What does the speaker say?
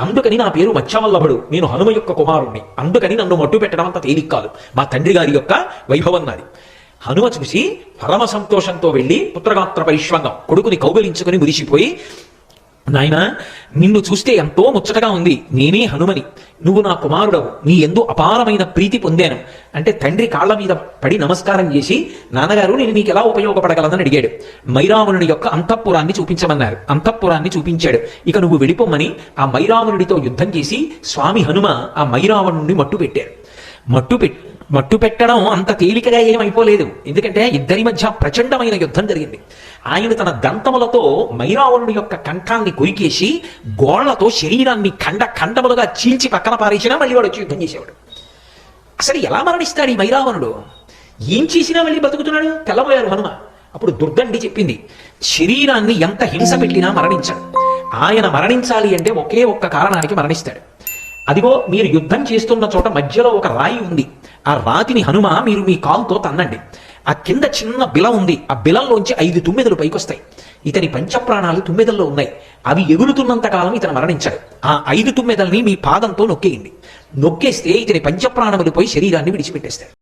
అందుకని నా పేరు మత్స్యవల్లభుడు, నేను హనుమ యొక్క కుమారుణ్ణి, అందుకని నన్ను మట్టు పెట్టడం అంత తేలిక కాదు, మా తండ్రి గారి యొక్క వైభవం నాది. హనుమ చూసి పరమ సంతోషంతో వెళ్ళి పుత్రగాత్ర పరిష్వంగం కొడుకుని కౌగలించుకుని మురిసిపోయి, నాయన నిన్ను చూస్తే ఎంతో ముచ్చటగా ఉంది, నేనే హనుమని, నువ్వు నా కుమారుడవు, నీ యందు అపారమైన ప్రీతి పొందాను అంటే తండ్రి కాళ్ల మీద పడి నమస్కారం చేసి, నాన్నగారు నేను మీకు ఎలా ఉపయోగపడగలదని అడిగాడు. మైరావణుడి యొక్క అంతఃపురాన్ని చూపించమన్నారు. అంతఃపురాన్ని చూపించాడు. ఇక నువ్వు వెళ్ళిపోమ్మని ఆ మైరావణుడితో యుద్ధం చేసి స్వామి హనుమ ఆ మైరావణుడిని మట్టు పెట్టడం అంత తేలికగా ఏమైపోలేదు. ఎందుకంటే ఇద్దరి మధ్య ప్రచండమైన యుద్ధం జరిగింది. ఆయన తన దంతములతో మైరావణుడి యొక్క కంఠాన్ని కొరికేసి గోళ్లతో శరీరాన్ని ఖండములుగా చీల్చి పక్కన పారేసినా మళ్ళీ వాడు వచ్చి యుద్ధం చేసేవాడు. అసలు ఎలా మరణిస్తాడు ఈ మైరావణుడు? ఏం చేసినా మళ్ళీ బతుకుతున్నాడు. తెల్లబోయారు హనుమ. అప్పుడు దుర్గండి చెప్పింది, శరీరాన్ని ఎంత హింస పెట్టినా మరణించాడు. ఆయన మరణించాలి అంటే ఒకే ఒక్క కారణానికి మరణిస్తాడు. అదిగో మీరు యుద్ధం చేస్తున్న చోట మధ్యలో ఒక రాయి ఉంది. ఆ రాతిని హనుమ మీరు మీ కాలుతో తన్నండి. ఆ కింద చిన్న బిల ఉంది. ఆ బిలంలోంచి 5 తుమ్మెదలు పైకొస్తాయి. ఇతని పంచప్రాణాలు తుమ్మెదల్లో ఉన్నాయి. అవి ఎగురుతున్నంత కాలం ఇతను మరణించాడు. ఆ 5 తుమ్మెదల్ని మీ పాదంతో నొక్కేయండి. నొక్కేస్తే ఇతని పంచప్రాణములు పోయి శరీరాన్ని విడిచిపెట్టేస్తాడు.